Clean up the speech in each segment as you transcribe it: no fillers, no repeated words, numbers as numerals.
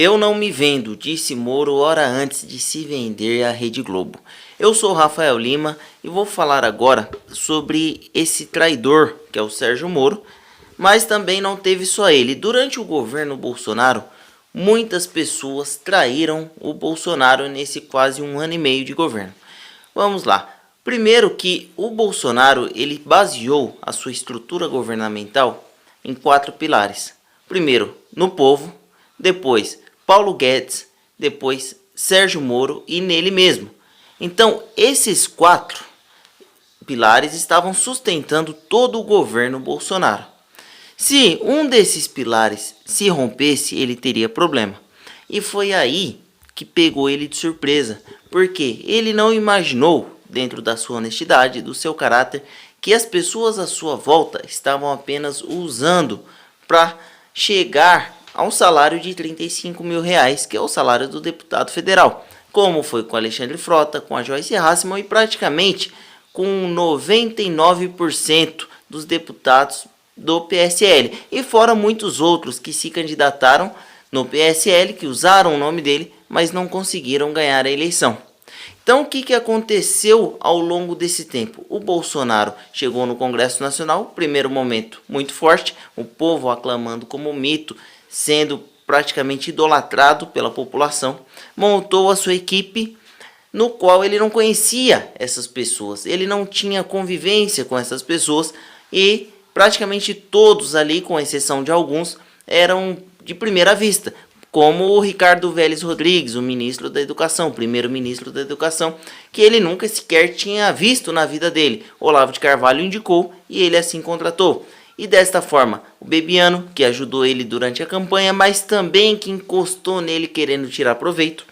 Eu não me vendo, disse Moro hora antes de se vender à Rede Globo. Eu sou Rafael Lima e vou falar agora sobre esse traidor que é o Sérgio Moro, mas também não teve só ele. Durante o governo Bolsonaro, muitas pessoas traíram o Bolsonaro nesse quase um ano e meio de governo. Vamos lá. Primeiro que o Bolsonaro ele baseou a sua estrutura governamental em 4 pilares. Primeiro, no povo, depois Paulo Guedes, depois Sérgio Moro e nele mesmo. Então, esses 4 pilares estavam sustentando todo o governo Bolsonaro. Se um desses pilares se rompesse, ele teria problema. E foi aí que pegou ele de surpresa, porque ele não imaginou, dentro da sua honestidade, do seu caráter, que as pessoas à sua volta estavam apenas usando para chegar a um salário de 35 mil reais, que é o salário do deputado federal, como foi com Alexandre Frota, com a Joyce Hasselmann e praticamente com 99% dos deputados do PSL, e fora muitos outros que se candidataram no PSL, que usaram o nome dele, mas não conseguiram ganhar a eleição. Então, o que aconteceu ao longo desse tempo? O Bolsonaro chegou no Congresso Nacional, primeiro momento muito forte, o povo aclamando como mito, sendo praticamente idolatrado pela população, montou a sua equipe, no qual ele não conhecia essas pessoas, ele não tinha convivência com essas pessoas e praticamente todos ali, com exceção de alguns, eram de primeira vista, como o Ricardo Vélez Rodrigues, o ministro da Educação, primeiro-ministro da Educação, que ele nunca sequer tinha visto na vida dele. Olavo de Carvalho indicou e ele assim contratou. E desta forma, o Bebiano, que ajudou ele durante a campanha, mas também que encostou nele querendo tirar proveito.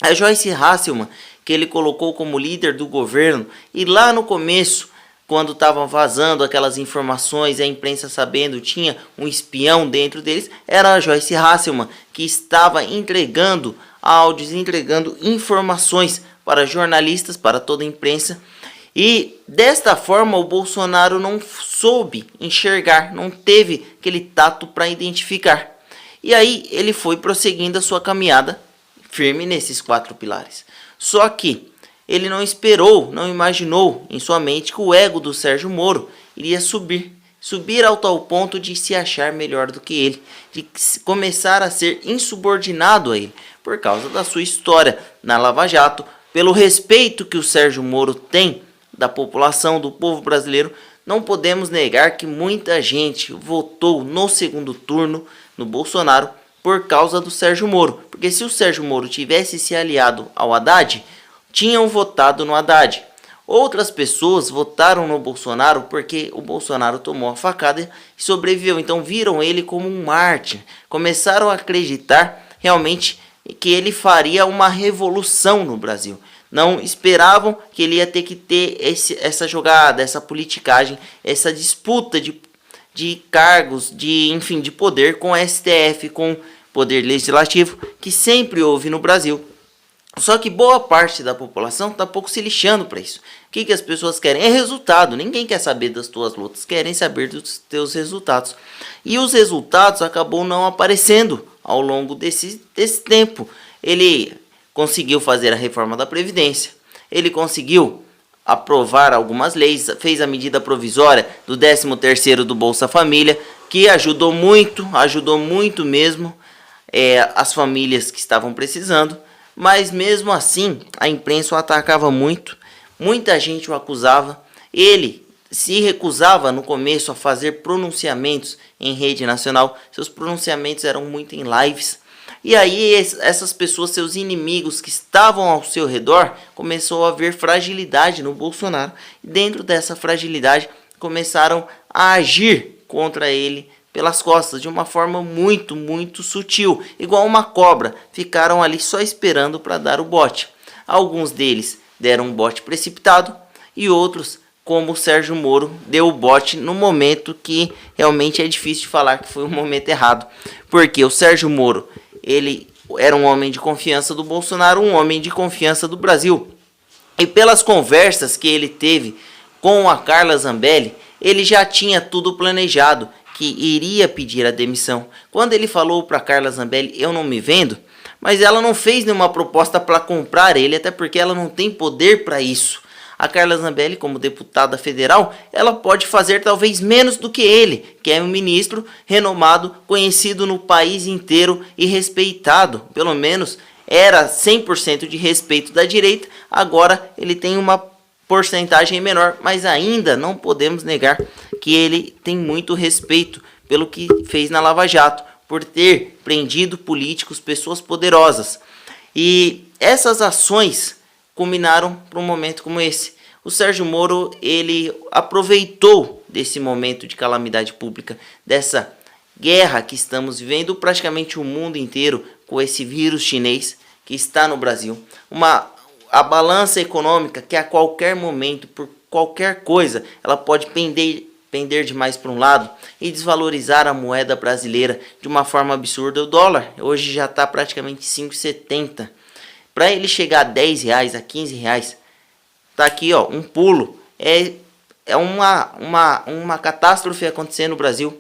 A Joyce Hasselmann, que ele colocou como líder do governo, e lá no começo, quando estavam vazando aquelas informações, a imprensa sabendo, tinha um espião dentro deles, era a Joyce Hasselmann, que estava entregando áudios, entregando informações para jornalistas, para toda a imprensa. E desta forma o Bolsonaro não soube enxergar, não teve aquele tato para identificar. E aí ele foi prosseguindo a sua caminhada firme nesses 4 pilares. Só que ele não esperou, não imaginou em sua mente que o ego do Sérgio Moro iria subir ao tal ponto de se achar melhor do que ele, de começar a ser insubordinado a ele, por causa da sua história na Lava Jato, pelo respeito que o Sérgio Moro tem da população, do povo brasileiro. Não podemos negar que muita gente votou no segundo turno no Bolsonaro por causa do Sérgio Moro, porque se o Sérgio Moro tivesse se aliado ao Haddad, tinham votado no Haddad. Outras pessoas votaram no Bolsonaro porque o Bolsonaro tomou a facada e sobreviveu. Então viram ele como um mártir. Começaram a acreditar realmente que ele faria uma revolução no Brasil. Não esperavam que ele ia ter que ter essa jogada, essa politicagem, essa disputa de cargos, enfim, de poder com o STF, com o poder legislativo, que sempre houve no Brasil. Só que boa parte da população está pouco se lixando para isso. O que as pessoas querem? É resultado. Ninguém quer saber das tuas lutas, querem saber dos teus resultados. E os resultados acabou não aparecendo ao longo desse tempo. Ele conseguiu fazer a reforma da Previdência, ele conseguiu aprovar algumas leis, fez a medida provisória do 13º do Bolsa Família, que ajudou muito mesmo as famílias que estavam precisando. Mas mesmo assim, a imprensa o atacava muito, muita gente o acusava, ele se recusava no começo a fazer pronunciamentos em rede nacional, seus pronunciamentos eram muito em lives, e aí essas pessoas, seus inimigos que estavam ao seu redor, começou a ver fragilidade no Bolsonaro, e dentro dessa fragilidade começaram a agir contra ele pelas costas, de uma forma muito sutil, igual uma cobra. Ficaram ali só esperando para dar o bote. Alguns deles deram um bote precipitado e outros, como o Sérgio Moro, deu o bote no momento que realmente é difícil de falar que foi o momento errado. Porque o Sérgio Moro, ele era um homem de confiança do Bolsonaro, um homem de confiança do Brasil. E pelas conversas que ele teve com a Carla Zambelli, ele já tinha tudo planejado, que iria pedir a demissão. Quando ele falou para Carla Zambelli, eu não me vendo, mas ela não fez nenhuma proposta para comprar ele, até porque ela não tem poder para isso. A Carla Zambelli, como deputada federal, ela pode fazer talvez menos do que ele, que é um ministro renomado, conhecido no país inteiro e respeitado. Pelo menos era 100% de respeito da direita, agora ele tem uma porcentagem menor, mas ainda não podemos negar que ele tem muito respeito pelo que fez na Lava Jato, por ter prendido políticos, pessoas poderosas. E essas ações culminaram para um momento como esse. O Sérgio Moro, ele aproveitou desse momento de calamidade pública, dessa guerra que estamos vivendo, praticamente o mundo inteiro, com esse vírus chinês que está no Brasil. A balança econômica que a qualquer momento, por qualquer coisa, ela pode pender demais para um lado e desvalorizar a moeda brasileira de uma forma absurda. O dólar hoje já está praticamente 5,70. Para ele chegar a 10 reais, a 15 reais, tá aqui ó, um pulo. É uma catástrofe acontecendo no Brasil.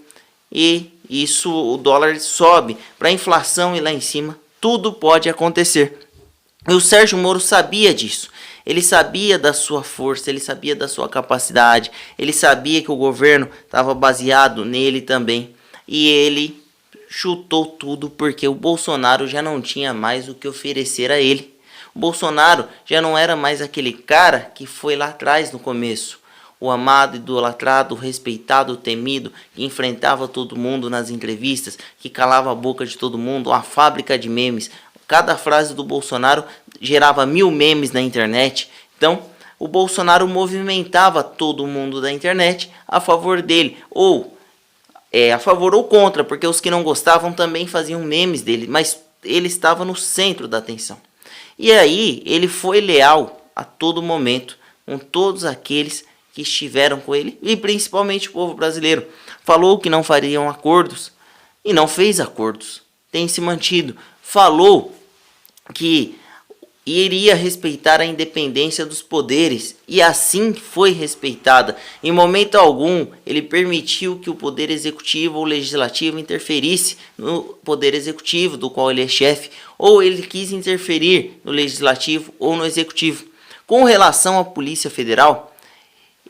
E isso, o dólar sobe para a inflação ir lá em cima. Tudo pode acontecer. E o Sérgio Moro sabia disso. Ele sabia da sua força, ele sabia da sua capacidade. Ele sabia que o governo estava baseado nele também. E ele chutou tudo porque o Bolsonaro já não tinha mais o que oferecer a ele. O Bolsonaro já não era mais aquele cara que foi lá atrás no começo. O amado, idolatrado, respeitado, temido, que enfrentava todo mundo nas entrevistas, que calava a boca de todo mundo, uma fábrica de memes. Cada frase do Bolsonaro gerava 1000 memes na internet. Então, o Bolsonaro movimentava todo mundo da internet a favor dele, ou a favor ou contra, porque os que não gostavam também faziam memes dele, mas ele estava no centro da atenção. E aí ele foi leal a todo momento com todos aqueles que estiveram com ele e principalmente o povo brasileiro. Falou que não fariam acordos e não fez acordos, tem se mantido. Falou que iria respeitar a independência dos poderes e assim foi respeitada. Em momento algum ele permitiu que o poder executivo ou legislativo interferisse no poder executivo, do qual ele é chefe, ou ele quis interferir no legislativo ou no executivo. Com relação à Polícia Federal,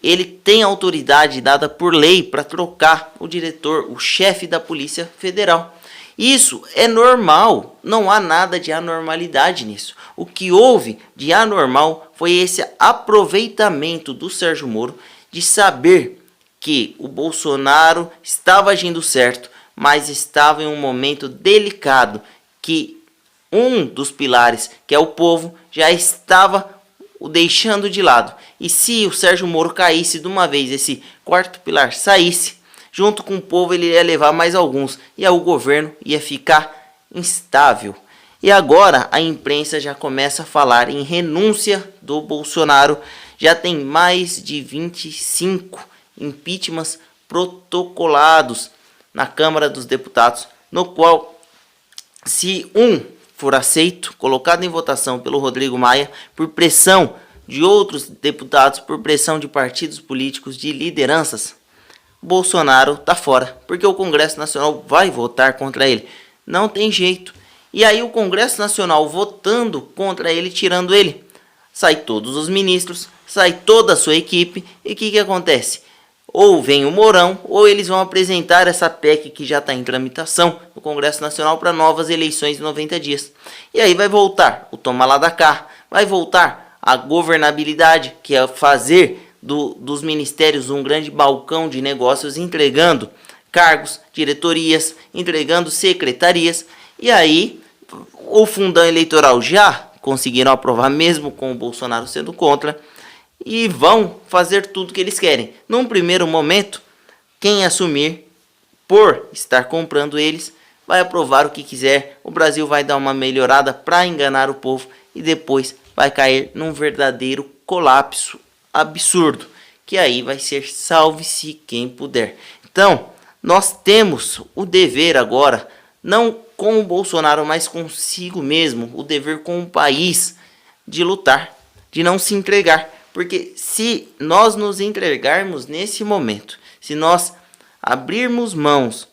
ele tem autoridade dada por lei para trocar o diretor, o chefe da Polícia Federal. Isso é normal, não há nada de anormalidade nisso. O que houve de anormal foi esse aproveitamento do Sérgio Moro de saber que o Bolsonaro estava agindo certo, mas estava em um momento delicado, que um dos pilares, que é o povo, já estava o deixando de lado. E se o Sérgio Moro caísse de uma vez, esse quarto pilar saísse, junto com o povo ele ia levar mais alguns e aí o governo ia ficar instável. E agora a imprensa já começa a falar em renúncia do Bolsonaro. Já tem mais de 25 impeachments protocolados na Câmara dos Deputados, no qual, se um for aceito, colocado em votação pelo Rodrigo Maia, por pressão de outros deputados, por pressão de partidos políticos, de lideranças, Bolsonaro tá fora, porque o Congresso Nacional vai votar contra ele. Não tem jeito. E aí o Congresso Nacional votando contra ele, tirando ele, sai todos os ministros, sai toda a sua equipe. E o que acontece? Ou vem o Mourão, ou eles vão apresentar essa PEC que já está em tramitação no Congresso Nacional para novas eleições em 90 dias. E aí vai voltar o toma lá da cá, vai voltar a governabilidade, que é fazer dos ministérios um grande balcão de negócios, entregando cargos, diretorias, entregando secretarias. E aí o fundão eleitoral já conseguiram aprovar, mesmo com o Bolsonaro sendo contra, e vão fazer tudo que eles querem. Num primeiro momento, quem assumir por estar comprando eles vai aprovar o que quiser. O Brasil vai dar uma melhorada para enganar o povo e depois vai cair num verdadeiro colapso absurdo, que aí vai ser salve-se quem puder. Então, nós temos o dever agora, não com o Bolsonaro, mas consigo mesmo, o dever com o país, de lutar, de não se entregar. Porque se nós nos entregarmos nesse momento, se nós abrirmos mãos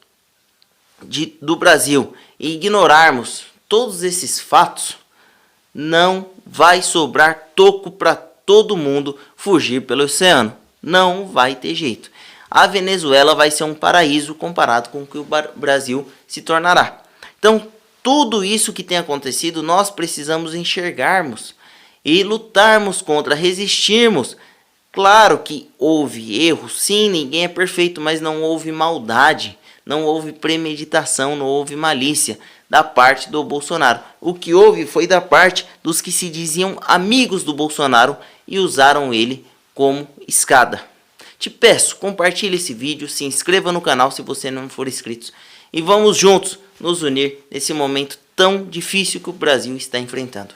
do Brasil e ignorarmos todos esses fatos, não vai sobrar toco para todo mundo fugir pelo oceano. Não vai ter jeito. A Venezuela vai ser um paraíso comparado com o que o Brasil se tornará. Então, tudo isso que tem acontecido, nós precisamos enxergarmos e lutarmos contra, resistirmos. Claro que houve erros, sim, ninguém é perfeito, mas não houve maldade, não houve premeditação, não houve malícia da parte do Bolsonaro. O que houve foi da parte dos que se diziam amigos do Bolsonaro e usaram ele como escada. Te peço, compartilhe esse vídeo, se inscreva no canal se você não for inscrito e vamos juntos nos unir nesse momento tão difícil que o Brasil está enfrentando.